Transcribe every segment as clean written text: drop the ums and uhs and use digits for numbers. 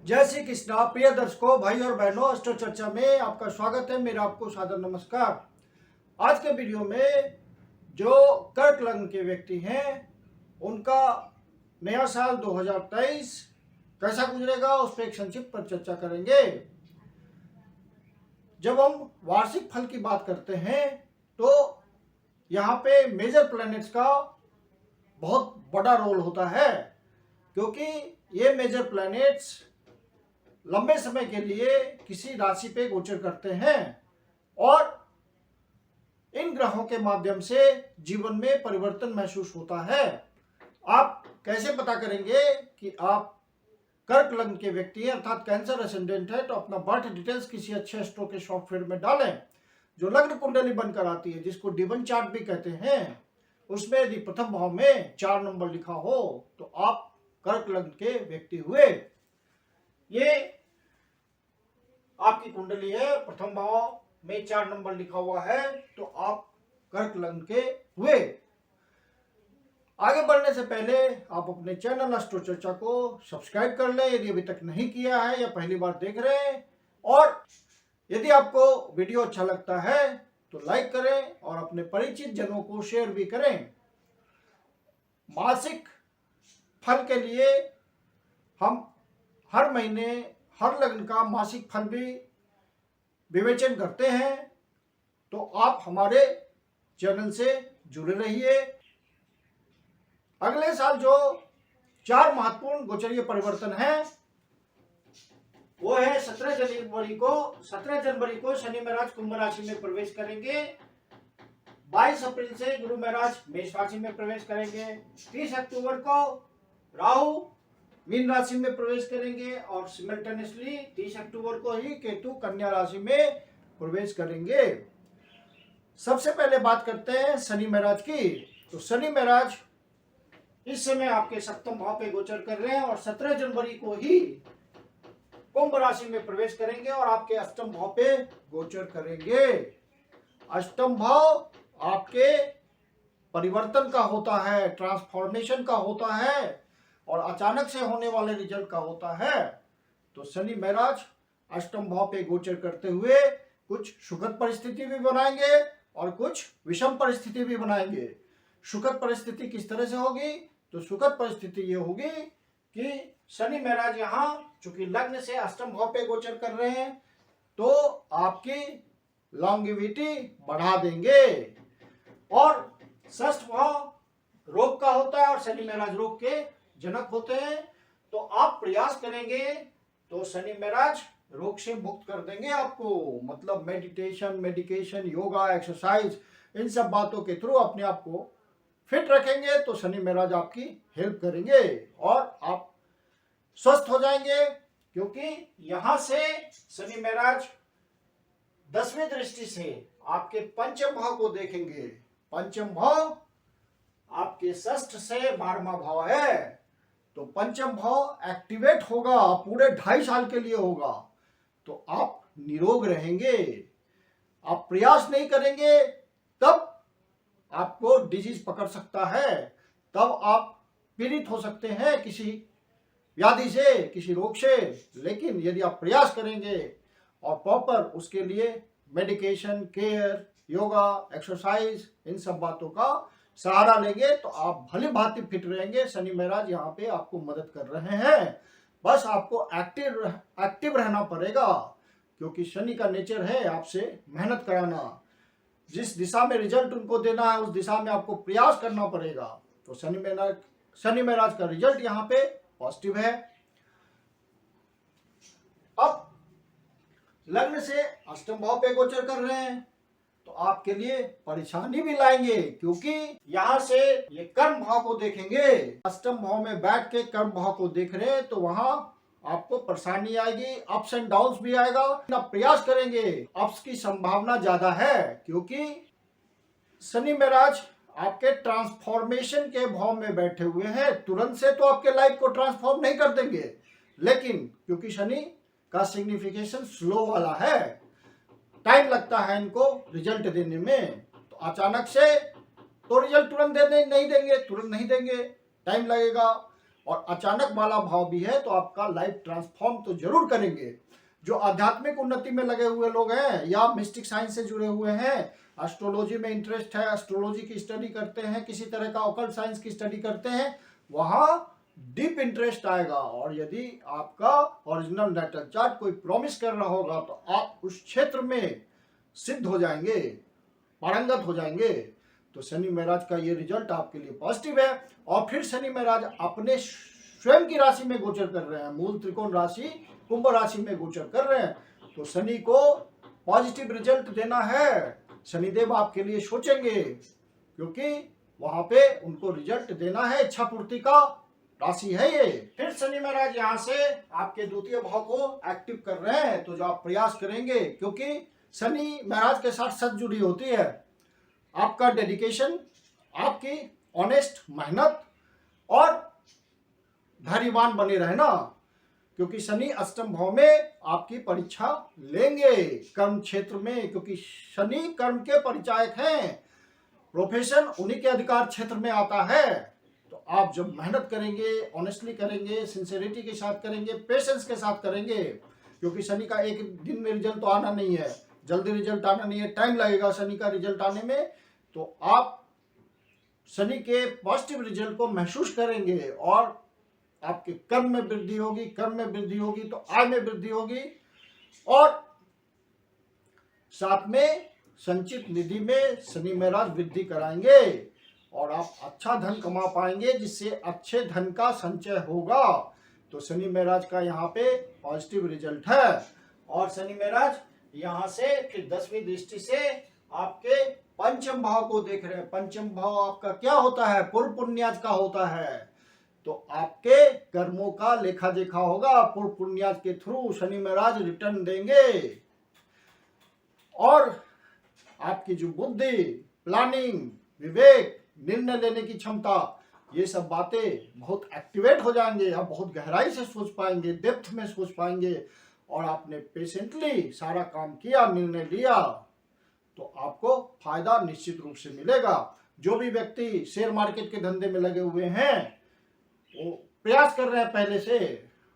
जय श्री कृष्णा। प्रिय दर्शकों, भाई और बहनों, अस्ट्रो चर्चा में आपका स्वागत है। मेरा आपको सादर नमस्कार। आज के वीडियो में जो कर्क लग्न के व्यक्ति हैं उनका नया साल 2023 कैसा गुजरेगा उस पर एक संक्षिप्त पर चर्चा करेंगे। जब हम वार्षिक फल की बात करते हैं तो यहाँ पे मेजर प्लैनेट्स का बहुत बड़ा रोल होता है, क्योंकि ये मेजर प्लैनेट्स लंबे समय के लिए किसी राशि पे गोचर करते हैं और इन ग्रहों के माध्यम से जीवन में परिवर्तन महसूस होता है। आप कैसे पता करेंगे कि आप कर्क लग्न के व्यक्ति हैं अर्थात कैंसर एसेंडेंट है? तो अपना बर्थ डिटेल्स किसी अच्छे एस्ट्रो के सॉफ्टवेयर में डालें जो लग्न कुंडली बनकर आती है, जिसको डिवन चार्ट भी कहते हैं। उसमें यदि प्रथम भाव में 4 नंबर लिखा हो तो आप कर्क लग्न के व्यक्ति हुए। ये आपकी कुंडली है, प्रथम भाव में 4 नंबर लिखा हुआ है तो आप कर्क लग्न के हुए। आगे बढ़ने से पहले आप अपने चैनल अस्ट्रो चर्चा को सब्सक्राइब कर लें यदि अभी तक नहीं किया है या पहली बार देख रहे हैं, और यदि आपको वीडियो अच्छा लगता है तो लाइक करें और अपने परिचित जनों को शेयर भी करें। मासिक फल के लिए हम हर महीने हर लग्न का मासिक फल भी विवेचन करते हैं, तो आप हमारे चैनल से जुड़े रहिए। अगले साल जो 4 महत्वपूर्ण गोचरीय परिवर्तन हैं वो है 17 जनवरी को शनि महाराज कुंभ राशि में प्रवेश करेंगे। 22 अप्रैल से गुरु महाराज मेष राशि में प्रवेश करेंगे। 30 अक्टूबर को राहु मीन राशि में प्रवेश करेंगे और सिमल्टेनियसली 30 अक्टूबर को ही केतु कन्या राशि में प्रवेश करेंगे। सबसे पहले बात करते हैं शनि महाराज की। तो शनि महाराज इस समय आपके सप्तम भाव पे गोचर कर रहे हैं और 17 जनवरी को ही कुंभ राशि में प्रवेश करेंगे और आपके अष्टम भाव पे गोचर करेंगे। अष्टम भाव आपके परिवर्तन का होता है, ट्रांसफॉर्मेशन का होता है और अचानक से होने वाले रिजल्ट का होता है। तो शनि महाराज अष्टम भाव पे गोचर करते हुए कुछ सुखद परिस्थिति भी बनाएंगे और कुछ विषम परिस्थिति भी बनाएंगे। सुखद परिस्थिति किस तरह से होगी? तो सुखद परिस्थिति ये होगी कि शनि महाराज यहाँ चूंकि लग्न से अष्टम भाव पे गोचर कर रहे हैं तो आपकी लॉन्गेविटी बढ़ा देंगे। और षष्ठ भाव रोग का होता है और शनि महाराज रोग के जनक होते हैं, तो आप प्रयास करेंगे तो शनि महाराज रोग से मुक्त कर देंगे आपको। मतलब मेडिकेशन, योगा, एक्सरसाइज, इन सब बातों के थ्रू अपने आप को फिट रखेंगे तो शनि महाराज आपकी हेल्प करेंगे और आप स्वस्थ हो जाएंगे। क्योंकि यहां से शनि महाराज 10वीं दृष्टि से आपके पंचम भाव को देखेंगे। पंचम भाव आपके षष्ठ से 12वां भाव है, तो पंचम भाव एक्टिवेट होगा, पूरे 2.5 साल के लिए होगा। तो आप निरोग रहेंगे। आप प्रयास नहीं करेंगे तब आपको डिजीज पकड़ सकता है, तब आप पीड़ित हो सकते हैं किसी व्याधि से, किसी रोग से। लेकिन यदि आप प्रयास करेंगे और प्रॉपर उसके लिए मेडिकेशन, केयर, योगा, एक्सरसाइज, इन सब बातों का सहारा लेंगे तो आप भली भांति फिट रहेंगे। शनि महाराज यहाँ पे आपको मदद कर रहे हैं। बस आपको एक्टिव रहना पड़ेगा, क्योंकि शनि का नेचर है आपसे मेहनत कराना। जिस दिशा में रिजल्ट उनको देना है उस दिशा में आपको प्रयास करना पड़ेगा। तो शनि महाराज का रिजल्ट यहाँ पे पॉजिटिव है। अब लग्न से अष्टम भाव पे गोचर कर रहे हैं तो आपके लिए परेशानी भी लाएंगे, क्योंकि यहाँ से ये कर्म भाव को देखेंगे। अष्टम भाव में बैठ के कर्म भाव को देख रहे हैं तो वहां आपको परेशानी आएगी, अप्स एंड डाउन्स भी आएगा। आप प्रयास करेंगे, अप्स की संभावना ज्यादा है, क्योंकि शनि महाराज आपके ट्रांसफॉर्मेशन के भाव में बैठे हुए हैं। तुरंत से तो आपके लाइफ को ट्रांसफॉर्म नहीं कर देंगे, लेकिन क्योंकि शनि का सिग्निफिकेशन स्लो वाला है, टाइम लगता है इनको रिजल्ट देने में। तो अचानक से तो रिजल्ट तुरंत नहीं देंगे, टाइम लगेगा। और अचानक वाला भाव भी है, तो आपका लाइफ ट्रांसफॉर्म तो जरूर करेंगे। जो आध्यात्मिक उन्नति में लगे हुए लोग हैं या मिस्टिक साइंस से जुड़े हुए हैं, एस्ट्रोलॉजी में इंटरेस्ट है, एस्ट्रोलॉजी की स्टडी करते हैं, किसी तरह का ऑकल्ट साइंस की स्टडी करते हैं, वहां डीप इंटरेस्ट आएगा। और यदि आपका ओरिजिनल नेटल चार्ट कोई प्रॉमिस कर रहा होगा तो आप उस क्षेत्र में सिद्ध हो जाएंगे, पारंगत हो जाएंगे। तो शनि महाराज का ये रिजल्ट आपके लिए पॉजिटिव है। और फिर शनि महाराज अपने स्वयं की राशि में गोचर कर रहे हैं, मूल त्रिकोण राशि कुंभ राशि में गोचर कर रहे हैं। तो शनि को पॉजिटिव रिजल्ट देना है, शनिदेव आपके लिए सोचेंगे, क्योंकि वहां पे उनको रिजल्ट देना है, इच्छा पूर्ति का राशि है ये। फिर शनि महाराज यहाँ से आपके द्वितीय भाव को एक्टिव कर रहे हैं। तो जो आप प्रयास करेंगे, क्योंकि शनि महाराज के साथ सच जुड़ी होती है आपका डेडिकेशन, आपकी ऑनेस्ट मेहनत और धैर्यवान बने रहना, क्योंकि शनि अष्टम भाव में आपकी परीक्षा लेंगे कर्म क्षेत्र में, क्योंकि शनि कर्म के परिचायक हैं, प्रोफेशन उन्हीं के अधिकार क्षेत्र में आता है। तो आप जब मेहनत करेंगे, ऑनेस्टली करेंगे, सिंसियरिटी के साथ करेंगे, पेशेंस के साथ करेंगे, क्योंकि शनि का एक दिन में रिजल्ट तो आना नहीं है, जल्दी रिजल्ट आना नहीं है, टाइम लगेगा शनि का रिजल्ट आने में। तो आप शनि के पॉजिटिव रिजल्ट को महसूस करेंगे और आपके कर्म में वृद्धि होगी, कर्म में वृद्धि होगी तो आय में वृद्धि होगी, और साथ में संचित निधि में शनि महाराज वृद्धि कराएंगे और आप अच्छा धन कमा पाएंगे, जिससे अच्छे धन का संचय होगा। तो शनि महाराज का यहाँ पे पॉजिटिव रिजल्ट है। और शनि महाराज यहाँ से फिर 10वीं दृष्टि से आपके पंचम भाव को देख रहे हैं। पंचम भाव आपका क्या होता है? पूर्व पुण्याज का होता है। तो आपके कर्मों का लेखा देखा होगा, पूर्व पुण्याज के थ्रू शनि महाराज रिटर्न देंगे, और आपकी जो बुद्धि, प्लानिंग, विवेक, निर्णय लेने की क्षमता, ये सब बातें बहुत एक्टिवेट हो जाएंगे। आप बहुत गहराई से सोच पाएंगे, डेप्थ में सोच पाएंगे, और आपने पेशेंटली सारा काम किया, निर्णय लिया, तो आपको फायदा निश्चित रूप से मिलेगा। जो भी व्यक्ति शेयर मार्केट के धंधे में लगे हुए हैं, वो प्रयास कर रहे हैं पहले से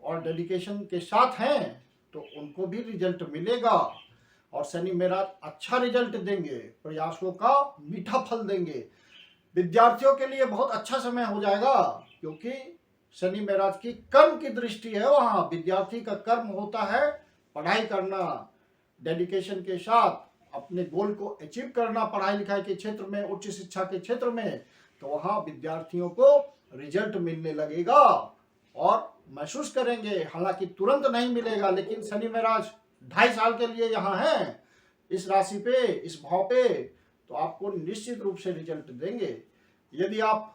और डेडिकेशन के साथ हैं, तो उनको भी रिजल्ट मिलेगा। और शनि महाराज अच्छा रिजल्ट देंगे, प्रयासों का मीठा फल देंगे। विद्यार्थियों के लिए बहुत अच्छा समय हो जाएगा, क्योंकि शनि महाराज की कर्म की दृष्टि है। वहाँ विद्यार्थी का कर्म होता है पढ़ाई करना, डेडिकेशन के साथ अपने गोल को अचीव करना, पढ़ाई लिखाई के क्षेत्र में, उच्च शिक्षा के क्षेत्र में। तो वहाँ विद्यार्थियों को रिजल्ट मिलने लगेगा और महसूस करेंगे। हालांकि तुरंत नहीं मिलेगा, लेकिन शनि महाराज 2.5 साल के लिए यहाँ हैं इस राशि पे, इस भाव पे, तो आपको निश्चित रूप से रिजल्ट देंगे। यदि आप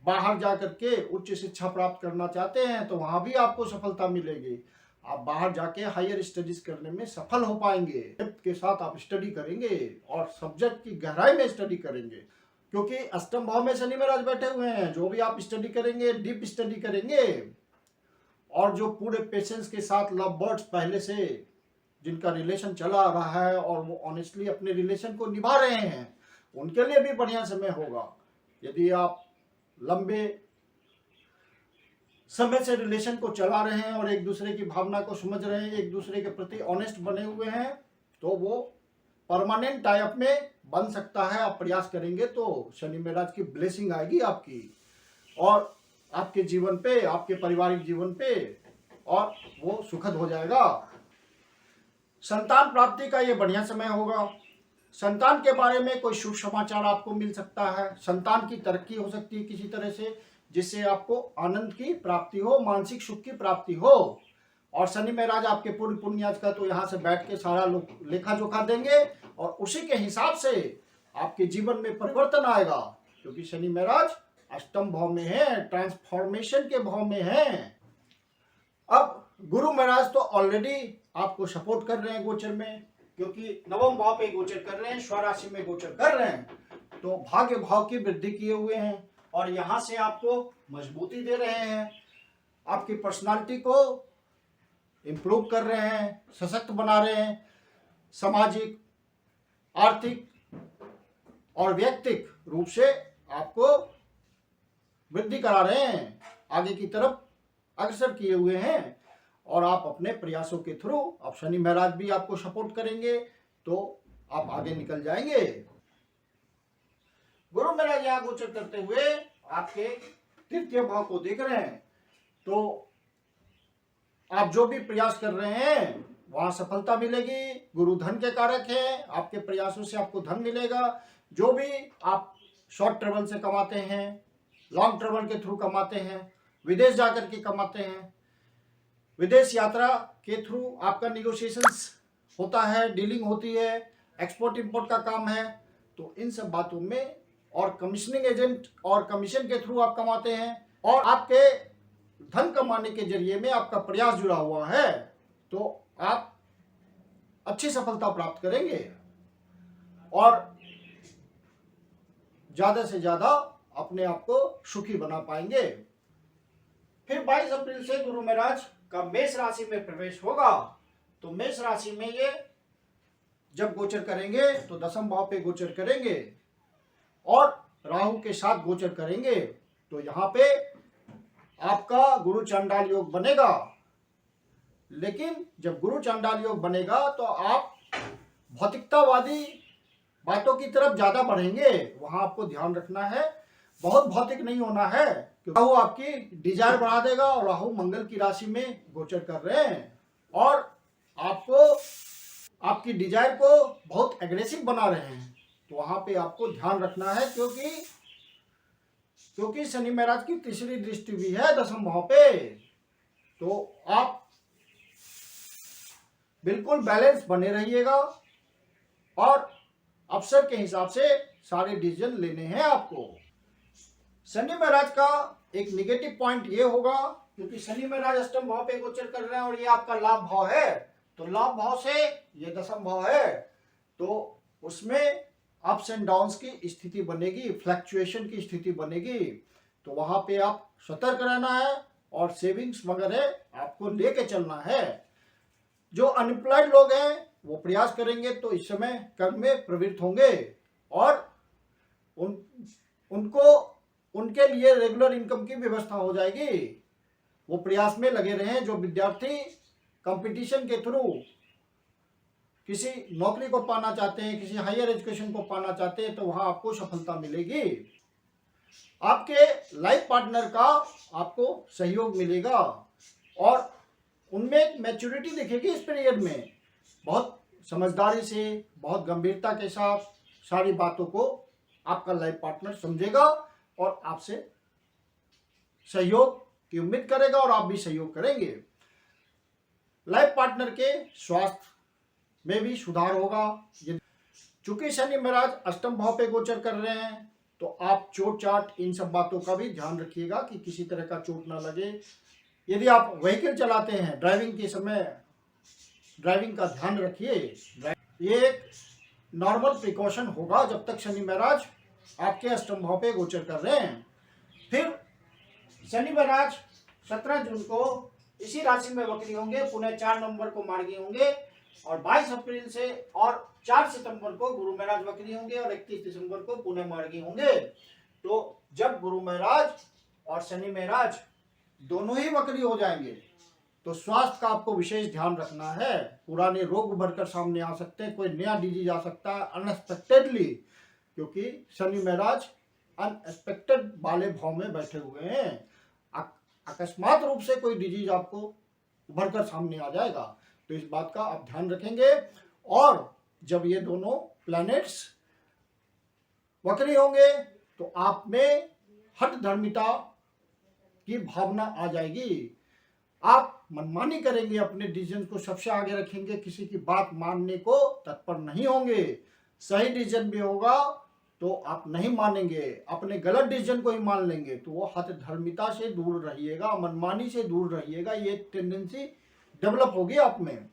बाहर जाकर के उच्च शिक्षा प्राप्त करना चाहते हैं तो वहां भी आपको सफलता मिलेगी। आप बाहर जाके हायर स्टडीज करने में सफल हो पाएंगे। डेप्थ के साथ आप स्टडी करेंगे और सब्जेक्ट की गहराई में स्टडी करेंगे, क्योंकि अष्टम भाव में शनि महाराज बैठे हुए हैं। जो भी आप स्टडी करेंगे, डीप स्टडी करेंगे, और जो पूरे पेशेंस के साथ लव बर्ड्स पहले से जिनका रिलेशन चला आ रहा है और वो ऑनेस्टली अपने रिलेशन को निभा रहे हैं, उनके लिए भी बढ़िया समय होगा। यदि आप लंबे समय से रिलेशन को चला रहे हैं और एक दूसरे की भावना को समझ रहे हैं, एक दूसरे के प्रति ऑनेस्ट बने हुए हैं, तो वो परमानेंट टाइप में बन सकता है। आप प्रयास करेंगे तो शनि महाराज की ब्लेसिंग आएगी आपकी और आपके जीवन पे, आपके पारिवारिक जीवन पे, और वो सुखद हो जाएगा। संतान प्राप्ति का ये बढ़िया समय होगा। संतान के बारे में कोई शुभ समाचार आपको मिल सकता है। संतान की तरक्की हो सकती है किसी तरह से, जिससे आपको आनंद की प्राप्ति हो, मानसिक सुख की प्राप्ति हो। और शनि महाराज आपके पूर्व पुण्याज का तो यहाँ से बैठ के सारा लेखा जोखा देंगे और उसी के हिसाब से आपके जीवन में परिवर्तन आएगा, क्योंकि शनि महाराज अष्टम भाव में है, ट्रांसफॉर्मेशन के भाव में है। अब गुरु महाराज तो ऑलरेडी आपको सपोर्ट कर रहे हैं गोचर में, क्योंकि नवम भाव पे गोचर कर रहे हैं, स्वराशि में गोचर कर रहे हैं, तो भाग्य भाव की वृद्धि किए हुए हैं और यहाँ से आपको मजबूती दे रहे हैं, आपकी पर्सनालिटी को इम्प्रूव कर रहे हैं, सशक्त बना रहे हैं, सामाजिक, आर्थिक और व्यक्तिक रूप से आपको वृद्धि करा रहे हैं। आगे की तरफ अग्रसर किए हुए हैं और आप अपने प्रयासों के थ्रू, अब शनि महाराज भी आपको सपोर्ट करेंगे तो आप आगे निकल जाएंगे। गुरु महाराज यहाँ गोचर करते हुए आपके तृतीय भाव को देख रहे हैं, तो आप जो भी प्रयास कर रहे हैं वहां सफलता मिलेगी। गुरु धन के कारक हैं, आपके प्रयासों से आपको धन मिलेगा। जो भी आप शॉर्ट ट्रेवल से कमाते हैं, लॉन्ग ट्रेवल के थ्रू कमाते हैं, विदेश जाकर के कमाते हैं, विदेश यात्रा के थ्रू आपका निगोशिएशंस होता है, डीलिंग होती है, एक्सपोर्ट इंपोर्ट का काम है, तो इन सब बातों में, और कमीशनिंग एजेंट और कमीशन के थ्रू आप कमाते हैं, और आपके धन कमाने के जरिए में आपका प्रयास जुड़ा हुआ है, तो आप अच्छी सफलता प्राप्त करेंगे और ज्यादा से ज्यादा अपने आप को सुखी बना पाएंगे। फिर 22 अप्रैल से गुरु महाराज का मेष राशि में प्रवेश होगा, तो मेष राशि में ये जब गोचर करेंगे तो दसम भाव पे गोचर करेंगे और राहु के साथ गोचर करेंगे, तो यहाँ पे आपका गुरु चांडाल योग बनेगा। लेकिन जब गुरु चांडाल योग बनेगा तो आप भौतिकतावादी बातों की तरफ ज्यादा बढ़ेंगे, वहां आपको ध्यान रखना है, बहुत भौतिक नहीं होना है। राहु आपकी डिजायर बढ़ा देगा और राहु मंगल की राशि में गोचर कर रहे हैं और आपको आपकी डिजायर को बहुत एग्रेसिव बना रहे हैं, तो वहां पे आपको ध्यान रखना है, क्योंकि शनि महाराज की तीसरी दृष्टि भी है दसम भाव पे, तो आप बिल्कुल बैलेंस बने रहिएगा और अवसर के हिसाब से सारे डिसीजन लेने हैं आपको। शनि महाराज का एक निगेटिव पॉइंट ये होगा, क्योंकि शनि महाराज अष्टम भाव पे गोचर कर रहे हैं और ये आपका लाभ भाव है, तो लाभ भाव से ये दसम भाव है, तो उसमें अप्स एंड डाउन्स की स्थिति बनेगी, फ्लक्चुएशन की स्थिति बनेगी, तो वहां पे आप सतर्क रहना है और सेविंग्स वगैरह आपको लेके चलना है। जो अनएम्प्लॉयड लोग हैं वो प्रयास करेंगे तो इस समय कर्म में प्रवृत्त होंगे और उनको उनके लिए रेगुलर इनकम की व्यवस्था हो जाएगी, वो प्रयास में लगे रहें। जो विद्यार्थी कंपटीशन के थ्रू किसी नौकरी को पाना चाहते हैं, किसी हायर एजुकेशन को पाना चाहते हैं, तो वहां आपको सफलता मिलेगी। आपके लाइफ पार्टनर का आपको सहयोग मिलेगा और उनमें एक मैच्योरिटी दिखेगी इस पीरियड में, बहुत समझदारी से, बहुत गंभीरता के साथ सारी बातों को आपका लाइफ पार्टनर समझेगा और आपसे सहयोग की उम्मीद करेगा और आप भी सहयोग करेंगे। लाइफ पार्टनर के स्वास्थ्य में भी सुधार होगा। चूंकि शनि महाराज अष्टम भाव पे गोचर कर रहे हैं, तो आप चोट चाट इन सब बातों का भी ध्यान रखिएगा कि किसी तरह का चोट ना लगे। यदि आप व्हीकल चलाते हैं, ड्राइविंग के समय ड्राइविंग का ध्यान रखिए। ये एक नॉर्मल प्रिकॉशन होगा जब तक शनि महाराज आपके अष्टम भाव पे गोचर कर रहे हैं। फिर शनि महाराज 17 जून को इसी राशि में वक्री होंगे, पुनः 4 नवंबर को मार्गी होंगे और 22 अप्रैल से और 4 सितंबर को गुरु महाराज वक्री होंगे और 31 दिसंबर को पुनः मार्गी होंगे। तो जब गुरु महाराज और शनि महाराज दोनों ही वक्री हो जाएंगे तो स्वास्थ्य का आपको विशेष ध्यान रखना है। पुराने रोग उभर कर सामने आ सकते हैं, कोई नया डिजीज आ सकता है अनएक्सपेक्टेडली, क्योंकि शनि महाराज अनएक्सपेक्टेड वाले भाव में बैठे हुए हैं। अकस्मात रूप से कोई डिजीज आपको उभर कर सामने आ जाएगा, तो इस बात का आप ध्यान रखेंगे। और जब ये दोनों प्लैनेट्स वक्री होंगे तो आप में हठ धर्मिता की भावना आ जाएगी। आप मनमानी करेंगे, अपने डिसीजन को सबसे आगे रखेंगे, किसी की बात मानने को तत्पर नहीं होंगे। सही डिसीजन भी होगा तो आप नहीं मानेंगे, अपने गलत डिसीजन को ही मान लेंगे, तो वो हठ धर्मिता से दूर रहिएगा, मनमानी से दूर रहिएगा। ये टेंडेंसी डेवलप होगी आप में।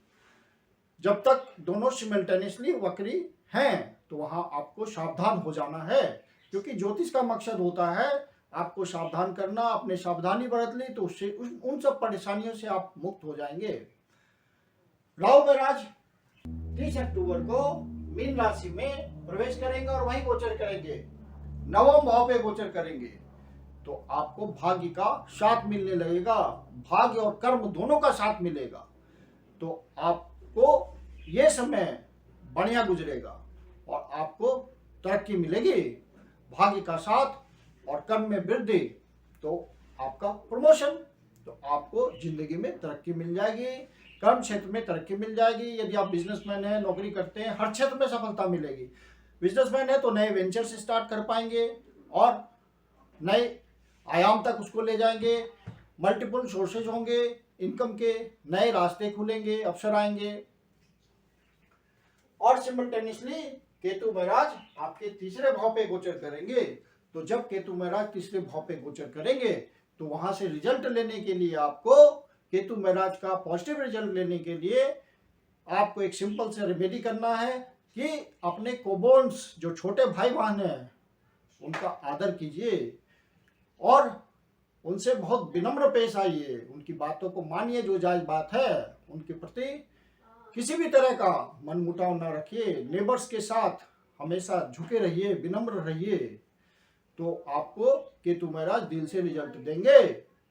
जब तक दोनों सिमल्टेनियसली वक्री हैं तो वहां आपको सावधान हो जाना है, क्योंकि ज्योतिष का मकसद होता है आपको सावधान करना। अपने सावधानी बरत ली तो उससे उन सब परेशानियों से आप मुक्त हो जाएंगे। राहु महाराज 30 अक्टूबर को मीन राशि में प्रवेश करेंगे और वहीं गोचर करेंगे, नवम भाव पे गोचर करेंगे। तो आपको भाग्य का साथ मिलने लगेगा, भाग्य और कर्म दोनों का साथ मिलेगा। तो आपको ये समय बढ़िया गुजरेगा और आपको तरक्की मिलेगी, भाग्य का साथ और कर्म में वृद्धि, तो आपका प्रमोशन, तो आपको जिंदगी में तरक्की मिल जाएगी, कर्म क्षेत्र में तरक्की मिल जाएगी। यदि आप बिजनेसमैन हैं, नौकरी करते हैं, हर क्षेत्र में सफलता मिलेगी। बिजनेसमैन है तो नए वेंचर्स स्टार्ट कर पाएंगे और नए आयाम तक उसको ले जाएंगे, मल्टीपल सोर्सेज होंगे इनकम के, नए रास्ते खुलेंगे, अवसर आएंगे। और सिमल्टेनियसली केतु महाराज आपके तीसरे भाव पे गोचर करेंगे। तो जब केतु महाराज तीसरे भाव पे गोचर करेंगे तो वहां से रिजल्ट लेने के लिए, आपको केतु महाराज का पॉजिटिव रिजल्ट लेने के लिए आपको एक सिंपल से रेमेडी करना है कि अपने कोबोन्स जो छोटे भाई बहन हैं उनका आदर कीजिए और उनसे बहुत विनम्र पेश आइए, उनकी बातों को मानिए, जो जायज बात है उनके प्रति किसी भी तरह का मनमुटाव ना रखिए, नेबर्स के साथ हमेशा झुके रहिए, विनम्र रहिए। तो आपको केतु महाराज दिल से रिजल्ट देंगे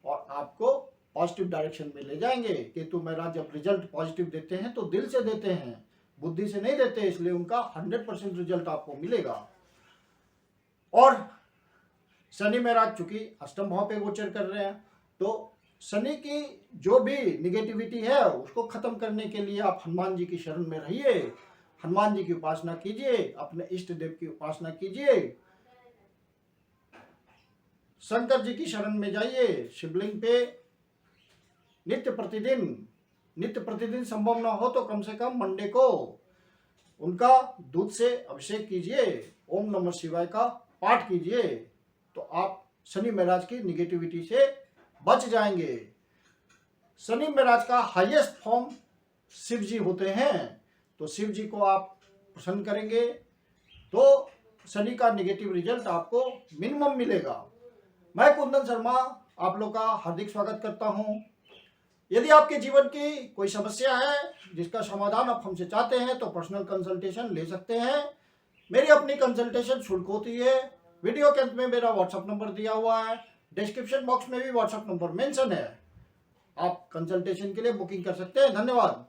और आपको पॉजिटिव डायरेक्शन में ले जाएंगे। केतु महाराज जब रिजल्ट पॉजिटिव देते हैं तो दिल से देते हैं, बुद्धि से नहीं देते, इसलिए उनका 100% रिजल्ट आपको मिलेगा। और शनि महाराज चूंकि अष्टम भाव पे गोचर कर रहे हैं, तो शनि की जो भी निगेटिविटी है उसको खत्म करने के लिए आप हनुमान जी की शरण में रहिए, हनुमान जी की उपासना कीजिए, अपने इष्ट देव की उपासना कीजिए, शंकर जी की शरण में जाइए, शिवलिंग पे नित्य प्रतिदिन संभव ना हो तो कम से कम मंडे को उनका दूध से अभिषेक कीजिए, ओम नमः शिवाय का पाठ कीजिए, तो आप शनि महाराज की निगेटिविटी से बच जाएंगे। शनि महाराज का हाईएस्ट फॉर्म शिव जी होते हैं, तो शिव जी को आप प्रसन्न करेंगे तो शनि का निगेटिव रिजल्ट आपको मिनिमम मिलेगा। मैं कुंदन शर्मा आप लोग का हार्दिक स्वागत करता हूं। यदि आपके जीवन की कोई समस्या है जिसका समाधान आप हमसे चाहते हैं तो पर्सनल कंसल्टेशन ले सकते हैं। मेरी अपनी कंसल्टेशन शुल्क होती है। वीडियो के अंत में मेरा व्हाट्सएप नंबर दिया हुआ है, डिस्क्रिप्शन बॉक्स में भी व्हाट्सएप नंबर मेंशन है, आप कंसल्टेशन के लिए बुकिंग कर सकते हैं। धन्यवाद।